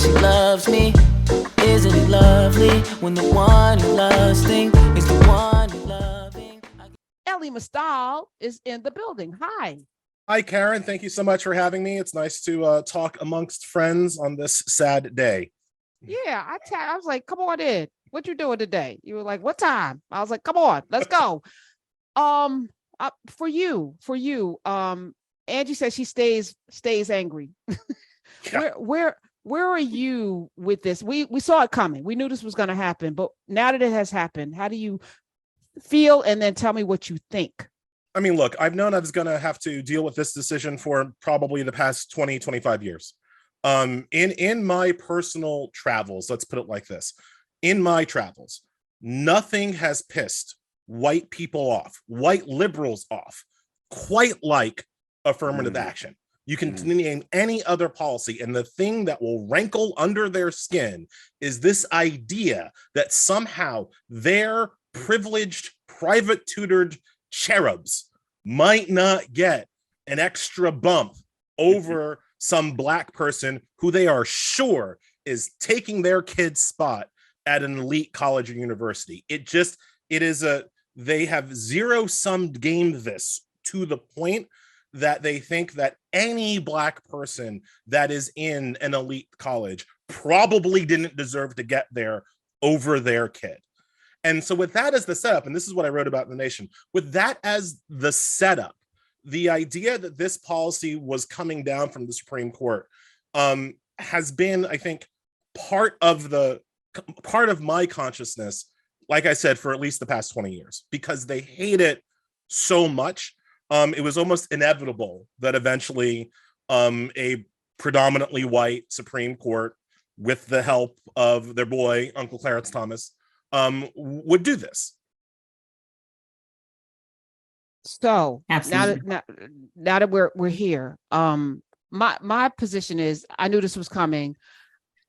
she loves me. Isn't it lovely when the one you lusting is the one you're loving? Elie Mystal is in the building. Hi. Hi, Karen. Thank you so much for having me. It's nice to talk amongst friends on this sad day. Yeah, I was like, come on in. What you doing today? You were like, what time? I was like, come on, let's go. For you, Angie says she stays angry. Yeah. Where are you with this? We saw it coming. We knew this was going to happen, but now that it has happened, how do you feel? And then tell me what you think. I mean, look, I've known I was going to have to deal with this decision for probably the past 20, 25 years. In my personal travels, let's put it like this. In my travels, nothing has pissed white people off, white liberals off, quite like affirmative action. You can name any other policy, and the thing that will rankle under their skin is this idea that somehow their privileged, private tutored cherubs might not get an extra bump over some Black person who they are sure is taking their kid's spot at an elite college or university. They have zero-summed gamed this to the point that they think that any Black person that is in an elite college probably didn't deserve to get there over their kid. And so with that as the setup, and this is what I wrote about in The Nation, with that as the setup, the idea that this policy was coming down from the Supreme Court has been, I think, part of my consciousness, like I said, for at least the past 20 years, because they hate it so much. It was almost inevitable that eventually a predominantly white Supreme Court, with the help of their boy, Uncle Clarence Thomas, would do this. So Absolutely. now that we're here, my position is, I knew this was coming.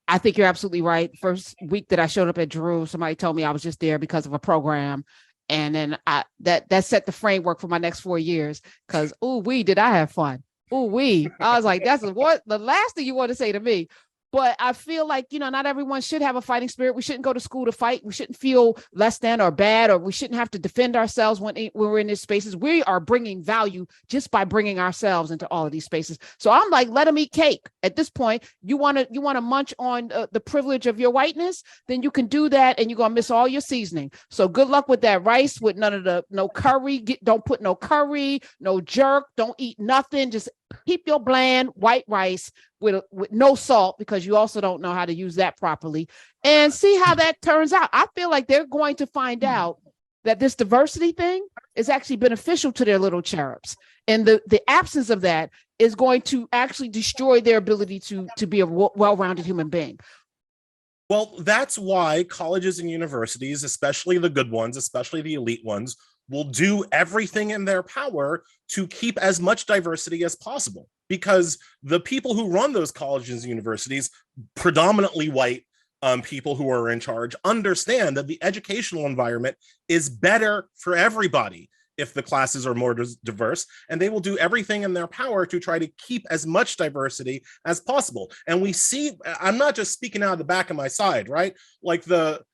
I think you're absolutely right. First week that I showed up at Drew, somebody told me I was just there because of a program. And then that set the framework for my next 4 years. Because did I have fun? I was like, that's what the last thing you want to say to me. But I feel like, not everyone should have a fighting spirit. We shouldn't go to school to fight. We shouldn't feel less than or bad, or we shouldn't have to defend ourselves when we're in these spaces. We are bringing value just by bringing ourselves into all of these spaces. So I'm like, let them eat cake. At this point, you want to munch on the privilege of your whiteness, then you can do that, and you're going to miss all your seasoning. So good luck with that rice with no curry. Don't put no curry, no jerk. Don't eat nothing. Just keep your bland white rice with no salt, because you also don't know how to use that properly, and see how that turns out. I feel like they're going to find out that this diversity thing is actually beneficial to their little cherubs. And the absence of that is going to actually destroy their ability to be a well-rounded human being. Well, that's why colleges and universities, especially the good ones, especially the elite ones, will do everything in their power to keep as much diversity as possible, because the people who run those colleges and universities, predominantly white people who are in charge, understand that the educational environment is better for everybody if the classes are more diverse, and they will do everything in their power to try to keep as much diversity as possible. And we see, I'm not just speaking out of the back of my side, right?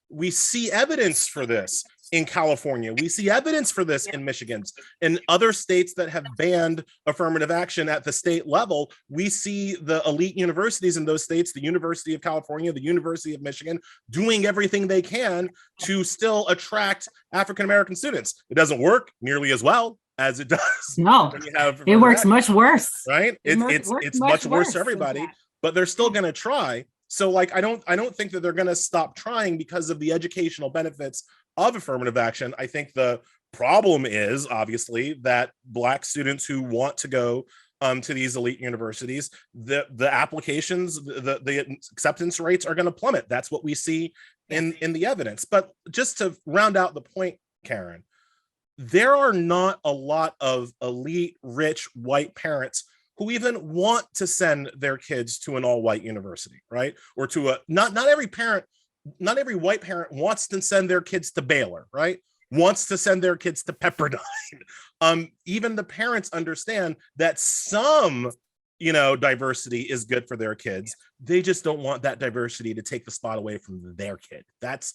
We see evidence for this in California. We see evidence for this in Michigan. In other states that have banned affirmative action at the state level, we see the elite universities in those states, the University of California, the University of Michigan, doing everything they can to still attract African-American students. It doesn't work nearly as well as it does. No, it works much worse. Right? It's much worse for everybody, but they're still going to try. So I don't think that they're going to stop trying because of the educational benefits of affirmative action. I think the problem is obviously that Black students who want to go to these elite universities, the applications, the acceptance rates are going to plummet. That's what we see in the evidence. But just to round out the point, Karen, there are not a lot of elite, rich, white parents who even want to send their kids to an all-white university, right? Or to not every white parent wants to send their kids to Baylor, right? Wants to send their kids to Pepperdine. Even the parents understand that some diversity is good for their kids. They just don't want that diversity to take the spot away from their kid. That's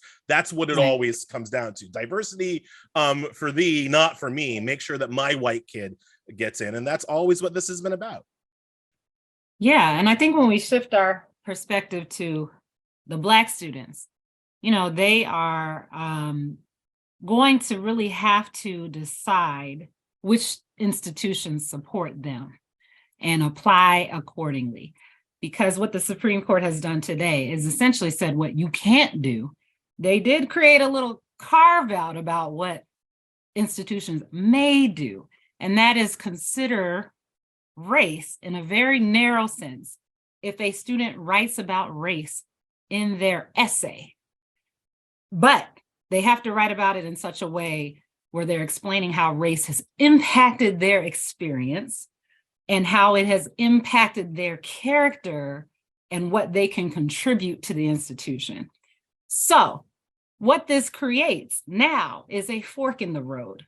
what it always comes down to. Diversity for thee, not for me. Make sure that my white kid gets in. And that's always what this has been about. Yeah. And I think when we shift our perspective to the Black students, they are going to really have to decide which institutions support them and apply accordingly. Because what the Supreme Court has done today is essentially said what you can't do. They did create a little carve out about what institutions may do, and that is consider race in a very narrow sense. If a student writes about race in their essay, but they have to write about it in such a way where they're explaining how race has impacted their experience and how it has impacted their character and what they can contribute to the institution. So what this creates now is a fork in the road.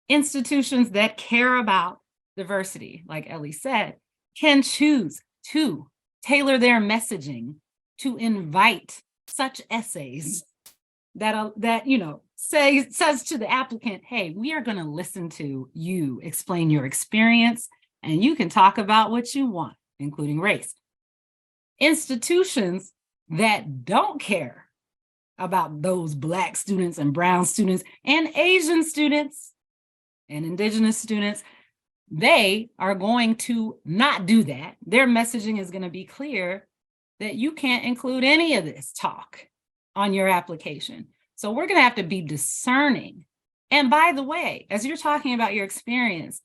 Institutions that care about diversity, like Elie said, can choose to tailor their messaging to invite such essays that says to the applicant, hey, we are going to listen to you explain your experience, and you can talk about what you want, including race. Institutions that don't care about those Black students and brown students and Asian students and Indigenous students, they are going to not do that. Their messaging is going to be clear that you can't include any of this talk on your application. So we're going to have to be discerning. And by the way, as you're talking about your experience,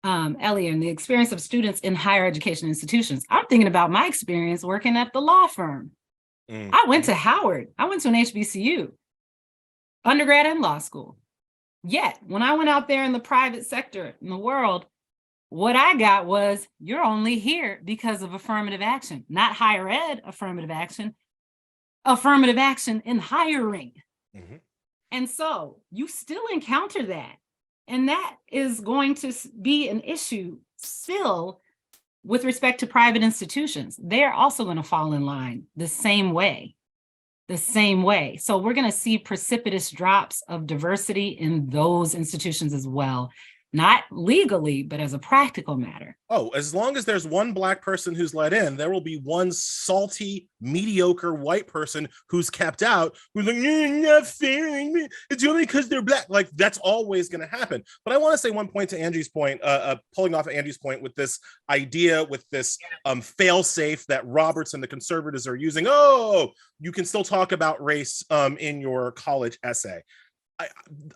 Elie, and the experience of students in higher education institutions, I'm thinking about my experience working at the law firm. I went to Howard. I went to an HBCU, undergrad and law school. Yet, when I went out there in the private sector in the world, what I got was, you're only here because of affirmative action, not higher ed affirmative action in hiring. Mm-hmm. And so you still encounter that. And that is going to be an issue still with respect to private institutions. They're also going to fall in line the same way. So we're going to see precipitous drops of diversity in those institutions as well. Not legally, but as a practical matter. Oh, as long as there's one Black person who's let in, there will be one salty, mediocre white person who's kept out, who's like, not fair, it's only because they're Black. Like, that's always going to happen. But I want to say one point to Angie's point, pulling off Angie's point with this idea, with this fail-safe that Roberts and the conservatives are using. Oh, you can still talk about race in your college essay.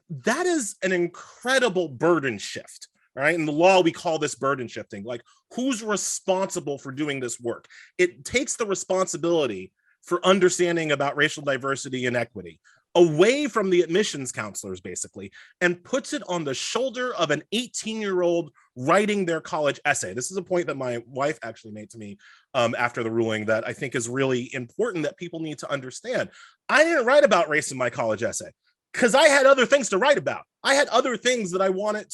That is an incredible burden shift, right? In the law, we call this burden shifting. Like, who's responsible for doing this work? It takes the responsibility for understanding about racial diversity and equity away from the admissions counselors, basically, and puts it on the shoulder of an 18-year-old writing their college essay. This is a point that my wife actually made to me after the ruling that I think is really important that people need to understand. I didn't write about race in my college essay, because I had other things to write about. I had other things that I wanted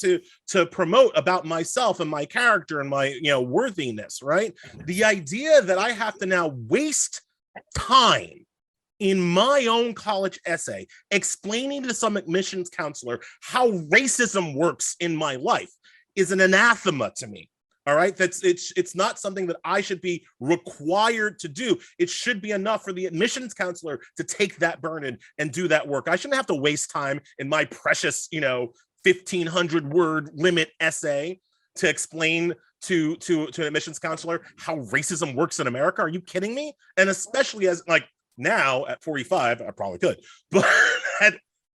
to promote about myself and my character and my worthiness, right? The idea that I have to now waste time in my own college essay explaining to some admissions counselor how racism works in my life is an anathema to me. All right, it's not something that I should be required to do. It should be enough for the admissions counselor to take that burden and do that work. I shouldn't have to waste time in my precious, 1,500 word limit essay to explain to an admissions counselor how racism works in America. Are you kidding me? And especially as now at 45, I probably could, but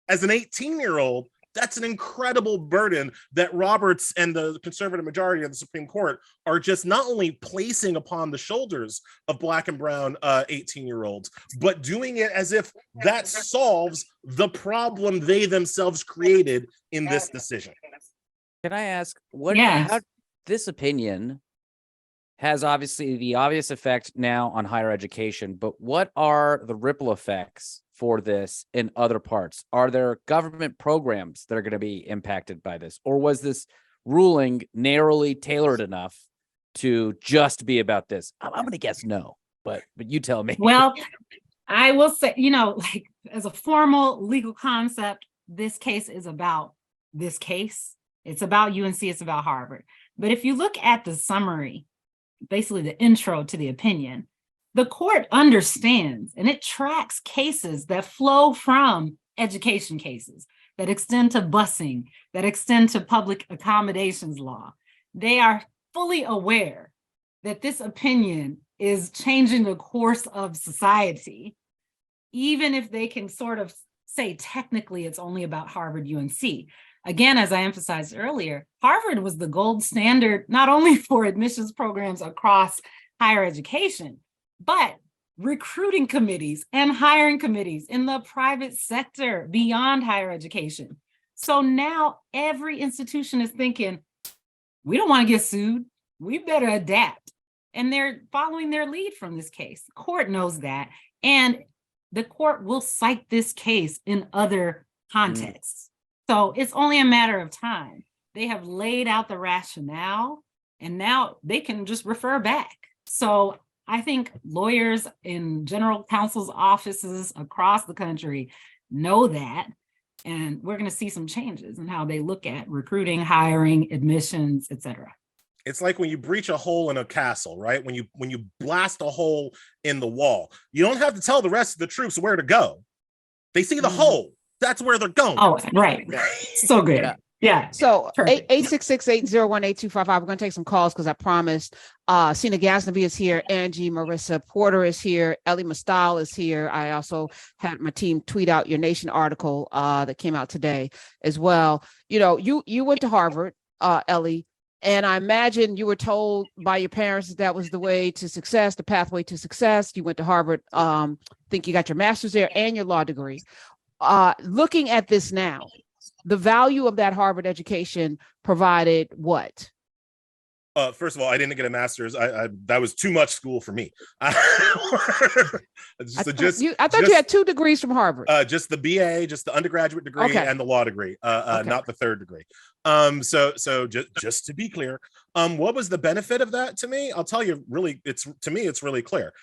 as an 18-year-old, that's an incredible burden that Roberts and the conservative majority of the Supreme Court are just not only placing upon the shoulders of Black and brown 18-year-olds, but doing it as if that solves the problem they themselves created in this decision. Can I ask Yes. how this opinion has obviously the obvious effect now on higher education, but what are the ripple effects for this in other parts? Are there government programs that are going to be impacted by this? Or was this ruling narrowly tailored enough to just be about this? I'm going to guess no, but you tell me. Well, I will say, like as a formal legal concept, this case is about this case. It's about UNC, it's about Harvard. But if you look at the summary, basically the intro to the opinion, the court understands and it tracks cases that flow from education cases, that extend to busing, that extend to public accommodations law. They are fully aware that this opinion is changing the course of society, even if they can sort of say technically it's only about Harvard UNC. Again, as I emphasized earlier, Harvard was the gold standard, not only for admissions programs across higher education, but recruiting committees and hiring committees in the private sector beyond higher education. So now every institution is thinking, we don't want to get sued. We better adapt. And they're following their lead from this case. The court knows that. And the court will cite this case in other contexts. So it's only a matter of time. They have laid out the rationale and now they can just refer back. So I think lawyers in general counsel's offices across the country know that. And we're going to see some changes in how they look at recruiting, hiring, admissions, et cetera. It's like when you breach a hole in a castle, right? When you blast a hole in the wall, you don't have to tell the rest of the troops where to go. They see the hole. That's where they're going. Oh, right. So good. Yeah. So Perfect. 866-801-8255. We're going to take some calls because I promised. Sina Gasnaby is here. Angi, Marissa Porter is here. Elie Mystal is here. I also had my team tweet out your Nation article that came out today as well. You went to Harvard, Elie, and I imagine you were told by your parents that was the way to success, the pathway to success. You went to Harvard. Think you got your master's there and your law degree. Looking at this now, the value of that Harvard education provided what? First of all, I didn't get a master's. I that was too much school for me. I thought you had 2 degrees from Harvard. Just the BA, just the undergraduate degree, and the law degree. Okay. Not the 3rd degree. So just to be clear, what was the benefit of that to me? I'll tell you. Really, it's really clear.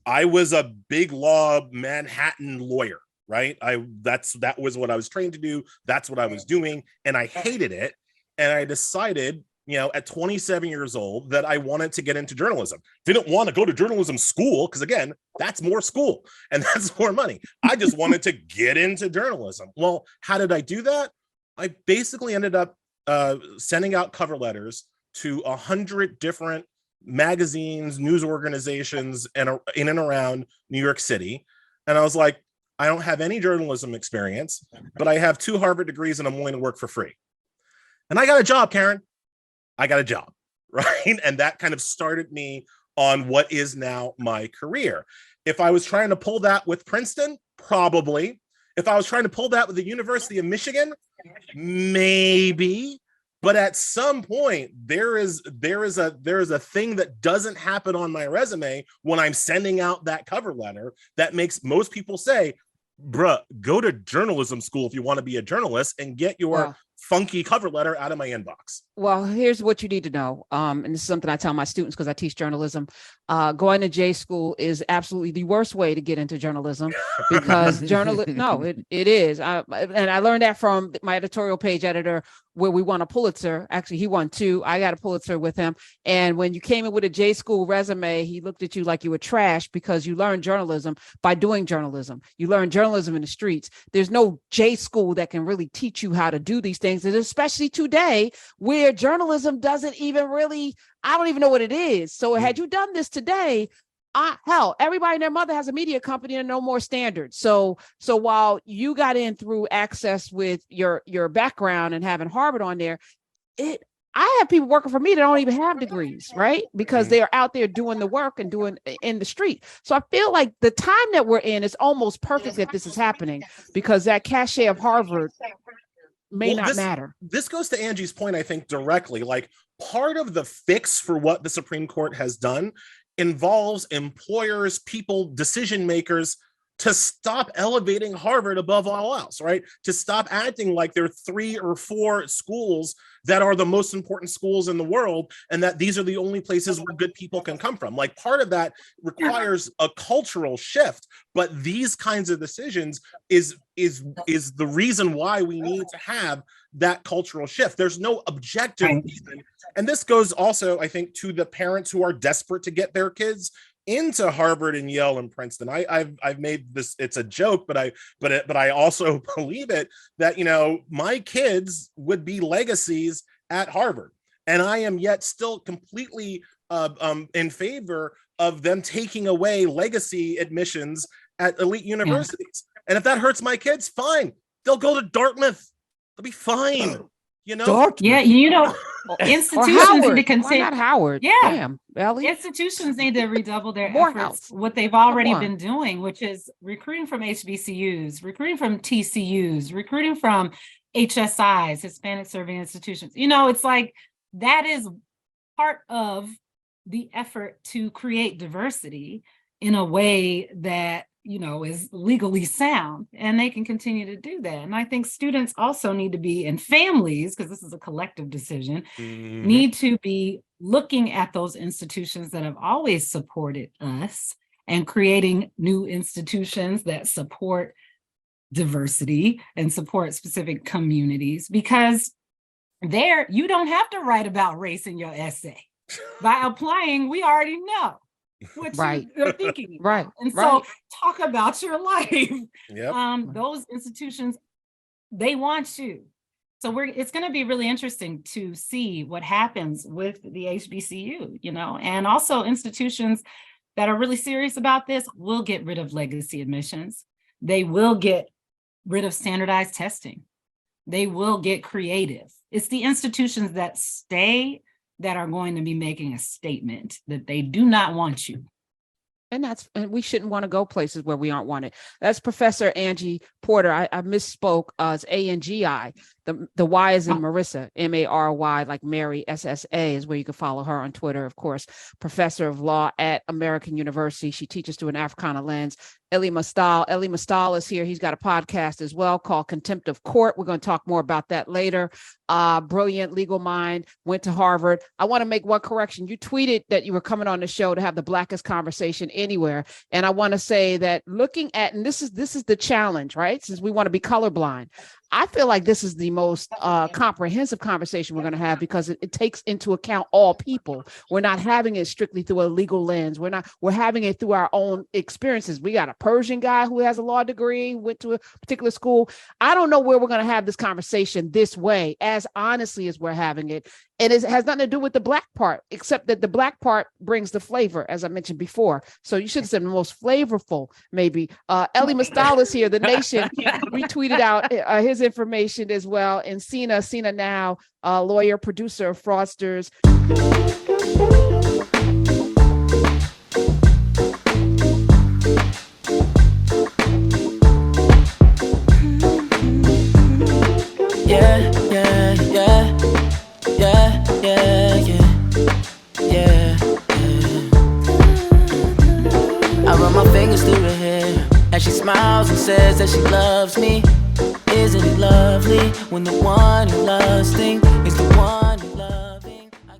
I was a big law Manhattan lawyer. Right. That was what I was trained to do. That's what I was doing. And I hated it. And I decided, at 27 years old that I wanted to get into journalism. Didn't want to go to journalism school because, again, that's more school and that's more money. I just wanted to get into journalism. Well, how did I do that? I basically ended up sending out cover letters to 100 different magazines, news organizations, and in and around New York City. And I was like, I don't have any journalism experience, but I have 2 Harvard degrees and I'm willing to work for free. And I got a job, Karen. I got a job, right? And that kind of started me on what is now my career. If I was trying to pull that with Princeton, probably. If I was trying to pull that with the University of Michigan, maybe. But at some point, there is a thing that doesn't happen on my resume when I'm sending out that cover letter that makes most people say, bruh, go to journalism school if you want to be a journalist and get your funky cover letter out of my inbox. Well, here's what you need to know. And this is something I tell my students because I teach journalism. Going to J school is absolutely the worst way to get into journalism because it is. And I learned that from my editorial page editor where we won a Pulitzer. Actually, he won 2. I got a Pulitzer with him. And when you came in with a J school resume, he looked at you like you were trash because you learned journalism by doing journalism. You learn journalism in the streets. There's no J school that can really teach you how to do these things. And especially today where journalism doesn't even really, I don't even know what it is. So had you done this today, hell, everybody and their mother has a media company and no more standards. So while you got in through access with your background and having Harvard on there, I have people working for me that don't even have degrees, right? Because they are out there doing the work and doing in the street. So I feel like the time that we're in is almost perfect that this is happening because that cachet of Harvard may not matter. This goes to Angi's point, I think, directly. Like, part of the fix for what the Supreme Court has done involves employers, people, decision makers to stop elevating Harvard above all else, right? To stop acting like there are 3 or 4 schools that are the most important schools in the world, and that these are the only places where good people can come from. Like, part of that requires a cultural shift, but these kinds of decisions is the reason why we need to have that cultural shift. There's no objective reason. And this goes also, I think, to the parents who are desperate to get their kids into Harvard and Yale and Princeton. I've made this, it's a joke, but I also believe it, that, you know, my kids would be legacies at Harvard, and I am yet still completely in favor of them taking away legacy admissions at elite universities. And if that hurts my kids, fine, they'll go to Dartmouth, they'll be fine. You know, Dartmouth. Yeah, you know, institutions need to continue. Not Howard. Yeah. Damn, Elie. Institutions need to redouble their Morehouse. efforts, what they've already Come on. been doing, which is recruiting from HBCUs, recruiting from TCUs, recruiting from HSIs, Hispanic Serving Institutions. You know, it's like that is part of the effort to create diversity in a way that, you know, is legally sound, and they can continue to do that. And I think students also need to be, and families, because this is a collective decision, need to be looking at those institutions that have always supported us and creating new institutions that support diversity and support specific communities, because there you don't have to write about race in your essay. By applying, we already know what you're thinking about. Right. And so talk about your life. Yep. Those institutions, they want you. So it's going to be really interesting to see what happens with the HBCU, you know, and also institutions that are really serious about this will get rid of legacy admissions. They will get rid of standardized testing. They will get creative. It's the institutions that stay that are going to be making a statement that they do not want you. And we shouldn't want to go places where we aren't wanted. That's Professor Angi Porter. I misspoke. It's Angi. The Y is in Marissa, Mary, like Mary, SSA is where you can follow her on Twitter, of course. Professor of law at American University. She teaches through an Africana lens. Elie Mystal is here. He's got a podcast as well called Contempt of Court. We're going to talk more about that later. Brilliant legal mind, went to Harvard. I want to make one correction. You tweeted that you were coming on the show to have the blackest conversation anywhere. And I want to say that looking at, and this is the challenge, right? Since we want to be colorblind. I feel like this is the most comprehensive conversation we're going to have, because it takes into account all people. We're not having it strictly through a legal lens. We're having it through our own experiences. We got a Persian guy who has a law degree, went to a particular school. I don't know where we're going to have this conversation this way, as honestly as we're having it. And it has nothing to do with the black part, except that the black part brings the flavor, as I mentioned before. So you should have said the most flavorful, maybe. Elie Mystal is here. The Nation retweeted out his information as well. And Sina now, lawyer, producer of Fraudsters. I run my fingers through her hair as she smiles and says that she loves me. Isn't it lovely when the one you love thinks